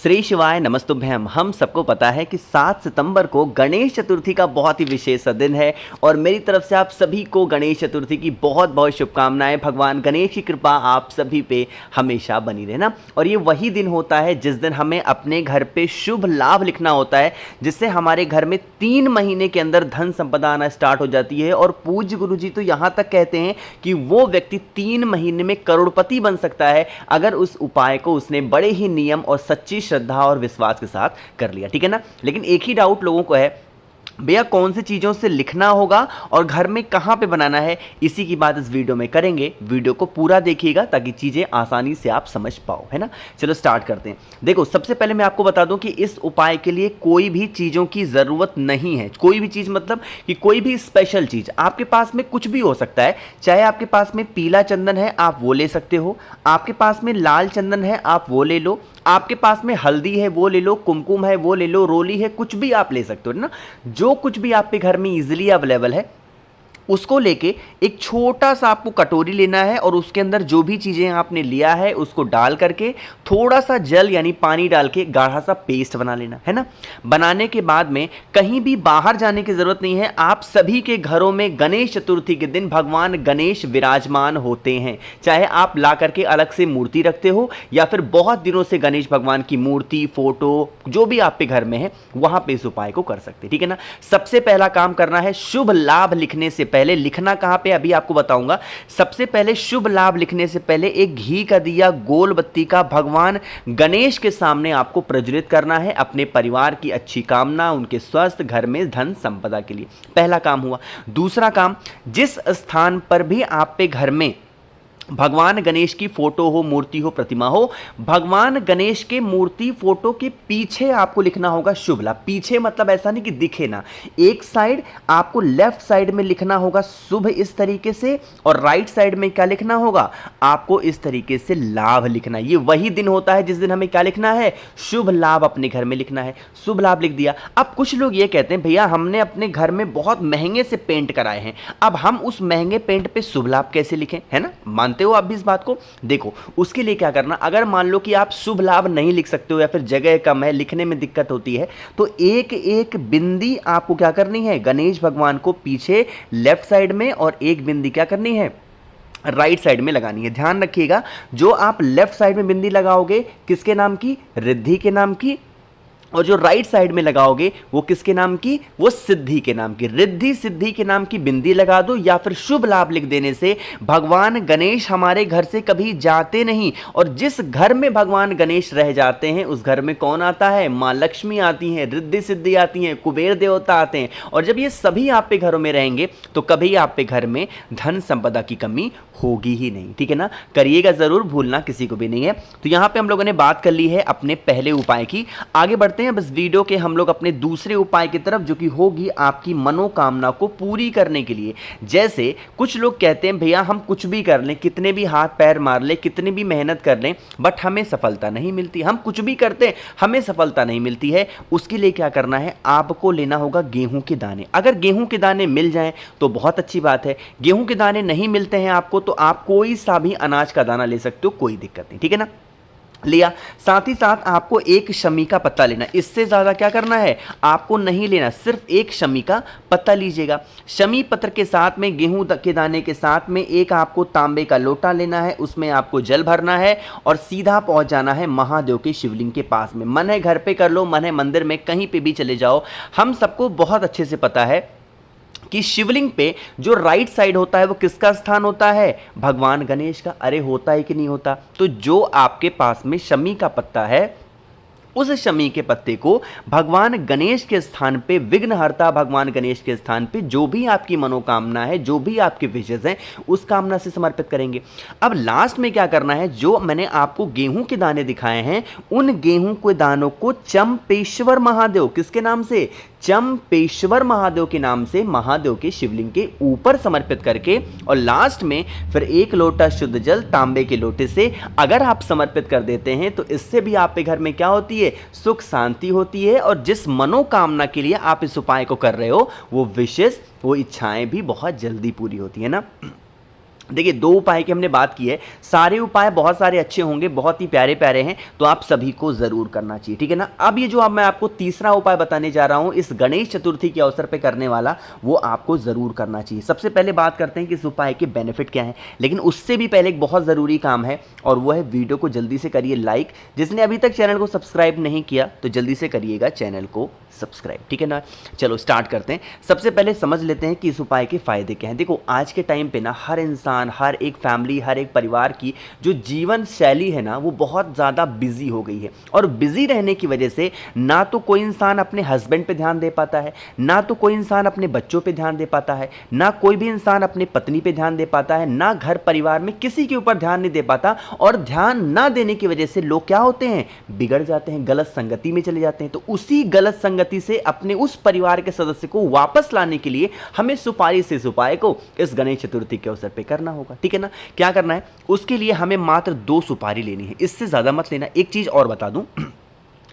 श्री शिवाय नमस्तुभ्यम। हम सबको पता है कि 7 सितंबर को गणेश चतुर्थी का बहुत ही विशेष दिन है और मेरी तरफ से आप सभी को गणेश चतुर्थी की बहुत बहुत शुभकामनाएं। भगवान गणेश की कृपा आप सभी पे हमेशा बनी रहे ना। और ये वही दिन होता है जिस दिन हमें अपने घर पे शुभ लाभ लिखना होता है, जिससे हमारे घर में 3 महीने के अंदर धन संपदा आना स्टार्ट हो जाती है। और पूज्य गुरु जी तो यहाँ तक कहते हैं कि वो व्यक्ति 3 महीने में करोड़पति बन सकता है अगर उस उपाय को उसने बड़े ही नियम और सच्ची श्रद्धा और विश्वास के साथ कर लिया, ठीक है ना। लेकिन एक ही डाउट लोगों को है, भैया कौन सी चीज़ों से लिखना होगा और घर में कहाँ पे बनाना है। इसी की बात इस वीडियो में करेंगे। वीडियो को पूरा देखिएगा ताकि चीज़ें आसानी से आप समझ पाओ, है ना। चलो स्टार्ट करते हैं। देखो, सबसे पहले मैं आपको बता दूं कि इस उपाय के लिए कोई भी चीज़ों की ज़रूरत नहीं है। कोई भी चीज़ मतलब कि कोई भी स्पेशल चीज़ आपके पास में कुछ भी हो सकता है। चाहे आपके पास में पीला चंदन है, आप वो ले सकते हो। आपके पास में लाल चंदन है, आप वो ले लो। आपके पास में हल्दी है, वो ले लो। कुमकुम है, वो ले लो। रोली है, कुछ भी आप ले सकते हो ना। जो कुछ भी आपके घर में इजीली अवेलेबल है उसको लेके एक छोटा सा आपको कटोरी लेना है और उसके अंदर जो भी चीज़ें आपने लिया है उसको डाल करके थोड़ा सा जल यानी पानी डाल के गाढ़ा सा पेस्ट बना लेना है ना। बनाने के बाद में कहीं भी बाहर जाने की ज़रूरत नहीं है। आप सभी के घरों में गणेश चतुर्थी के दिन भगवान गणेश विराजमान होते हैं। चाहे आप ला करके अलग से मूर्ति रखते हो या फिर बहुत दिनों से गणेश भगवान की मूर्ति, फोटो जो भी आपके घर में है वहाँ पे इस उपाय को कर सकते हैं, ठीक है ना। सबसे पहला काम करना है, शुभ लाभ लिखने से पहले लिखना कहां पे अभी आपको बताऊंगा। सबसे पहले शुभ लाभ लिखने से पहले एक घी का दिया गोल बत्ती का भगवान गणेश के सामने आपको प्रज्वलित करना है अपने परिवार की अच्छी कामना, उनके स्वस्थ, घर में धन संपदा के लिए। पहला काम हुआ। दूसरा काम, जिस स्थान पर भी आप पे घर में भगवान गणेश की फोटो हो, मूर्ति हो, प्रतिमा हो, भगवान गणेश के मूर्ति फोटो के पीछे आपको लिखना होगा शुभ लाभ। पीछे मतलब ऐसा नहीं कि दिखे ना, एक साइड आपको लेफ्ट साइड में लिखना होगा शुभ इस तरीके से, और राइट साइड में क्या लिखना होगा आपको इस तरीके से लाभ लिखना है। ये वही दिन होता है जिस दिन हमें क्या लिखना है, शुभ लाभ अपने घर में लिखना है। शुभ लाभ लिख दिया। अब कुछ लोग ये कहते हैं, भैया हमने अपने घर में बहुत महंगे से पेंट कराए हैं, अब हम उस महंगे पेंट पे शुभ लाभ कैसे लिखें, है ना। मानते हो आप भी इस बात को। देखो, उसके लिए क्या करना, अगर मान लो कि आप शुभ लाभ नहीं लिख सकते हो या फिर जगह कम है, लिखने में दिक्कत होती है, तो एक एक बिंदी आपको क्या करनी है, गणेश भगवान को पीछे लेफ्ट साइड में और एक बिंदी क्या करनी है, राइट साइड में लगानी है। ध्यान रखिएगा, जो आप लेफ्ट साइड में बिंदी लगाओगे किसके नाम की, रिद्धि के नाम की, और जो राइट साइड में लगाओगे वो किसके नाम की, वो सिद्धि के नाम की। रिद्धि सिद्धि के नाम की बिंदी लगा दो, या फिर शुभ लाभ लिख देने से भगवान गणेश हमारे घर से कभी जाते नहीं। और जिस घर में भगवान गणेश रह जाते हैं उस घर में कौन आता है, माँ लक्ष्मी आती हैं, रिद्धि सिद्धि आती हैं, कुबेर देवता आते हैं। और जब ये सभी आप पे घरों में रहेंगे तो कभी आप पे घर में धन संपदा की कमी होगी ही नहीं, ठीक है ना। करिएगा जरूर, भूलना किसी को भी नहीं है। तो यहाँ पे हम लोगों ने बात कर ली है अपने पहले उपाय की। आगे बढ़ते हैं बस वीडियो के हम लोग अपने दूसरे उपाय की तरफ, जो कि होगी आपकी मनोकामना को पूरी करने के लिए। जैसे कुछ लोग कहते हैं, भैया हम कुछ भी कर लें, कितने भी हाथ पैर मार लें, कितनी भी मेहनत कर लें, बट हमें सफलता नहीं मिलती। हम कुछ भी करते हैं, हमें सफलता नहीं मिलती है। उसके लिए क्या करना है, आपको लेना होगा गेहूं के दाने। अगर गेहूं के दाने मिल जाएं तो बहुत अच्छी बात है। गेहूं के दाने नहीं मिलते हैं आपको तो आप कोई सा भी अनाज का दाना ले सकते हो, कोई दिक्कत नहीं, ठीक है ना। लिया। साथ ही साथ आपको एक शमी का पत्ता लेना। इससे ज़्यादा क्या करना है आपको नहीं लेना, सिर्फ एक शमी का पत्ता लीजिएगा। शमी पत्र के साथ में गेहूं के दाने के साथ में एक आपको तांबे का लोटा लेना है, उसमें आपको जल भरना है और सीधा पहुंच जाना है महादेव के शिवलिंग के पास में। मन है घर पे कर लो, मन है मंदिर में, कहीं पे भी चले जाओ। हम सबको बहुत अच्छे से पता है कि शिवलिंग पे जो राइट साइड होता है वो किसका स्थान होता है, भगवान गणेश का। अरे होता है कि नहीं होता। तो जो आपके पास में शमी का पत्ता है उस शमी के पत्ते को भगवान गणेश के स्थान पे, विघ्नहर्ता भगवान गणेश के स्थान पे जो भी आपकी मनोकामना है, जो भी आपके विशेष हैं, उस कामना से समर्पित करेंगे। अब लास्ट में क्या करना है, जो मैंने आपको गेहूं के दाने दिखाए हैं उन गेहूं के दानों को चंपेश्वर महादेव, किसके नाम से, चंपेश्वर महादेव के नाम से महादेव के शिवलिंग के ऊपर समर्पित करके, और लास्ट में फिर एक लोटा शुद्ध जल तांबे के लोटे से अगर आप समर्पित कर देते हैं तो इससे भी आपके घर में क्या होती है, सुख शांति होती है। और जिस मनोकामना के लिए आप इस उपाय को कर रहे हो वो विशेष, वो इच्छाएं भी बहुत जल्दी पूरी होती है ना। देखिए, 2 उपाय की हमने बात की है। सारे उपाय बहुत सारे अच्छे होंगे, बहुत ही प्यारे-प्यारे हैं, तो आप सभी को ज़रूर करना चाहिए, ठीक है ना? अब ये जो अब मैं आपको तीसरा उपाय बताने जा रहा हूँ, इस गणेश चतुर्थी के अवसर पे करने वाला, वो आपको ज़रूर करना चाहिए। सबसे पहले बात करते हैं कि इस उपाय के बेनिफिट क्या हैं, लेकिन उससे भी पहले एक बहुत ज़रूरी काम है और वो है वीडियो को जल्दी से करिए लाइक। जिसने अभी तक चैनल को सब्सक्राइब नहीं किया, तो जल्दी से करिएगा चैनल को सब्सक्राइब, ठीक है ना? चलो स्टार्ट करते हैं। सबसे पहले समझ लेते हैं कि इस उपाय के फ़ायदे क्या हैं। देखो, आज के टाइम पे ना हर इंसान, हर एक फैमिली, हर एक परिवार की जो जीवन शैली है ना, वो बहुत ज़्यादा बिजी हो गई है और बिजी रहने की वजह से ना तो कोई इंसान अपने हस्बैंड पे ध्यान दे पाता है, ना तो कोई इंसान अपने बच्चों पे ध्यान दे पाता है, ना कोई भी इंसान अपने पत्नी पे ध्यान दे पाता है, ना घर परिवार में किसी के ऊपर ध्यान नहीं दे पाता। और ध्यान ना देने की वजह से लोग क्या होते हैं, बिगड़ जाते हैं, गलत संगति में चले जाते हैं। तो उसी गलत संगति से अपने उस परिवार के सदस्य को वापस लाने के लिए हमें सुपारी से इस उपाय को इस गणेश चतुर्थी के अवसर पे करना होगा, ठीक है ना? क्या करना है, उसके लिए हमें मात्र 2 सुपारी लेनी है, इससे ज्यादा मत लेना। एक चीज और बता दूं,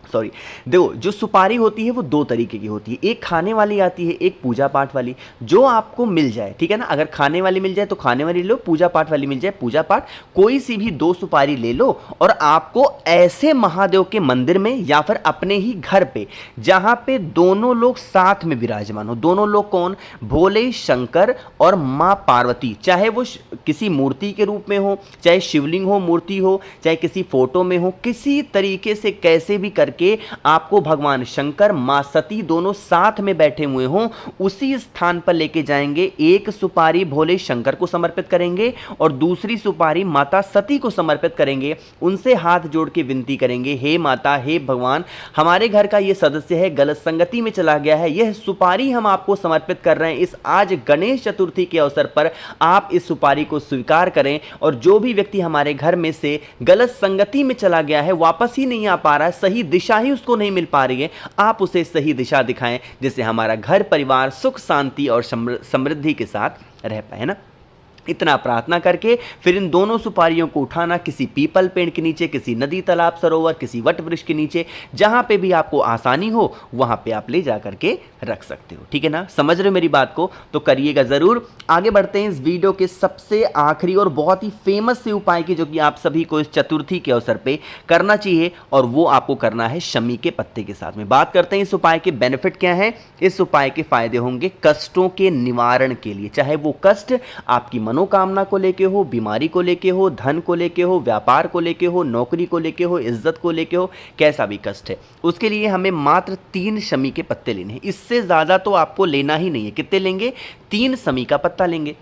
सॉरी, देखो, जो सुपारी होती है वो 2 तरीके की होती है। एक खाने वाली आती है, एक पूजा पाठ वाली। जो आपको मिल जाए, ठीक है ना? अगर खाने वाली मिल जाए तो खाने वाली लो, पूजा पाठ वाली मिल जाए पूजा पाठ, कोई सी भी 2 सुपारी ले लो। और आपको ऐसे महादेव के मंदिर में या फिर अपने ही घर पे, जहां पे दोनों लोग साथ में विराजमान हो। दोनों लोग कौन? भोले शंकर और मां पार्वती। चाहे वो किसी मूर्ति के रूप में हो, चाहे शिवलिंग हो, मूर्ति हो, चाहे किसी फोटो में हो, किसी तरीके से कैसे भी करके आपको भगवान शंकर, मां सती दोनों साथ में बैठे हुए हों, उसी स्थान पर लेके जाएंगे। एक सुपारी भोले शंकर को समर्पित करेंगे और दूसरी सुपारी माता सती को समर्पित करेंगे। उनसे हाथ जोड़ के विनती करेंगे, हे माता, हे भगवान, हमारे घर का ये सदस्य है, गलत संगति में चला गया है, यह सुपारी हम आपको समर्पित कर रहे हैं। इस आज गणेश चतुर्थी के अवसर पर आप इस सुपारी को स्वीकार करें। और जो भी व्यक्ति हमारे घर में से गलत संगति में चला गया है, वापस ही नहीं आ पा रहा है, सही दिशा ही उसको नहीं मिल पा रही है, आप उसे सही दिशा दिखाएं, जिससे हमारा घर परिवार सुख शांति और समृद्धि के साथ रह पाए ना। इतना प्रार्थना करके फिर इन दोनों सुपारियों को उठाना, किसी पीपल पेड़ के नीचे, किसी नदी तालाब सरोवर, किसी वट वृक्ष के नीचे, जहां पे भी आपको आसानी हो वहां पे आप ले जा करके रख सकते हो, ठीक है ना? समझ रहे हो मेरी बात को? तो करिएगा जरूर। आगे बढ़ते हैं इस वीडियो के सबसे आखिरी और बहुत ही फेमस से उपाय की, जो कि आप सभी को इस चतुर्थी के अवसर पे करना चाहिए, और वो आपको करना है शमी के पत्ते के साथ में। बात करते हैं इस उपाय के बेनिफिट क्या है। इस उपाय के फायदे होंगे कष्टों के निवारण के लिए, चाहे वो कष्ट आपकी मनोकामना को लेके हो, बीमारी को लेके हो, धन को लेके हो, व्यापार को लेके हो, नौकरी को लेके हो, इज्जत को लेके हो, कैसा भी कष्ट है, उसके लिए हमें मात्र 3 शमी के पत्ते लेने हैं। इससे ज़्यादा तो आपको लेना ही नहीं है। कितने लेंगे? 3 शमी का पत्ता लेंगे।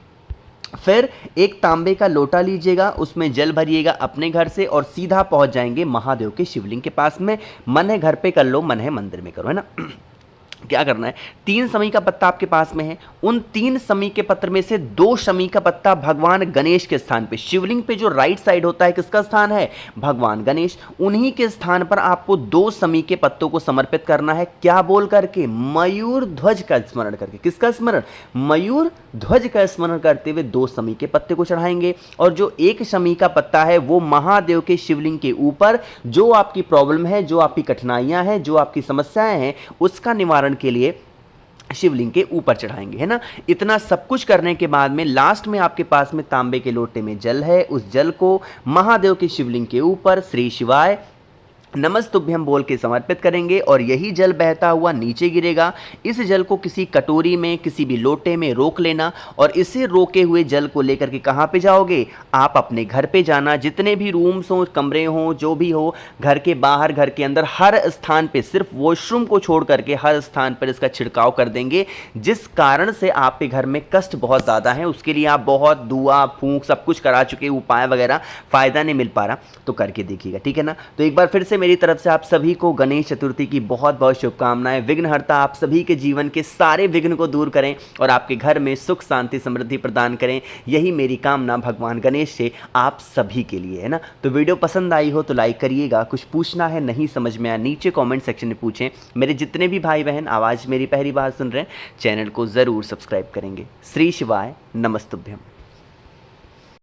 फिर एक तांबे का लोटा लीजिएगा, उसमें जल भरिएगा अपने घर से और सीधा पहुंच जाएंगे महादेव के शिवलिंग के पास में। मन है घर पे कर लो, मन है मंदिर में करो, है ना? क्या करना है, 3 शमी का पत्ता आपके पास में है, उन 3 शमी के पत्र में से 2 शमी का पत्ता भगवान गणेश के स्थान पे, शिवलिंग पे जो राइट साइड होता है, किसका स्थान है? भगवान गणेश, उन्हीं के स्थान पर आपको 2 शमी के पत्तों को समर्पित करना है। क्या बोल करके? मयूर ध्वज का स्मरण करके। किसका स्मरण? मयूर ध्वज का स्मरण करते हुए 2 शमी के पत्ते को चढ़ाएंगे। और जो 1 शमी का पत्ता है, वो महादेव के शिवलिंग के ऊपर जो आपकी प्रॉब्लम है, जो आपकी कठिनाइयां हैं, जो आपकी समस्याएं हैं, उसका निवारण के लिए शिवलिंग के ऊपर चढ़ाएंगे, है ना? इतना सब कुछ करने के बाद में लास्ट में आपके पास में तांबे के लोटे में जल है, उस जल को महादेव के शिवलिंग के ऊपर श्री शिवाय नमस्तुभ्यम बोल के समर्पित करेंगे और यही जल बहता हुआ नीचे गिरेगा। इस जल को किसी कटोरी में, किसी भी लोटे में रोक लेना और इसे रोके हुए जल को लेकर के कहाँ पे जाओगे? आप अपने घर पे जाना। जितने भी रूम्स हों, कमरे हों, जो भी हो, घर के बाहर, घर के अंदर, हर स्थान पे, सिर्फ वॉशरूम को छोड़ करके हर स्थान पर इसका छिड़काव कर देंगे। जिस कारण से आपके घर में कष्ट बहुत ज़्यादा है, उसके लिए आप बहुत दुआ फूंक सब कुछ करा चुके, उपाय वगैरह, फ़ायदा नहीं मिल पा रहा, तो करके देखिएगा, ठीक है ना? तो एक बार फिर से मेरी तरफ से आप सभी को गणेश चतुर्थी की बहुत बहुत शुभकामनाएं। विघ्नहर्ता आप सभी के जीवन के सारे विघ्न को दूर करें और आपके घर में सुख शांति समृद्धि प्रदान करें, यही मेरी कामना भगवान गणेश से आप सभी के लिए, है ना? तो वीडियो पसंद आई हो तो लाइक करिएगा। कुछ पूछना है, नहीं समझ में आया, नीचे कॉमेंट सेक्शन में पूछें। मेरे जितने भी भाई बहन आवाज़ मेरी पहली बार सुन रहे हैं, चैनल को ज़रूर सब्सक्राइब करेंगे। श्री शिवाय नमस्तुभ्यम।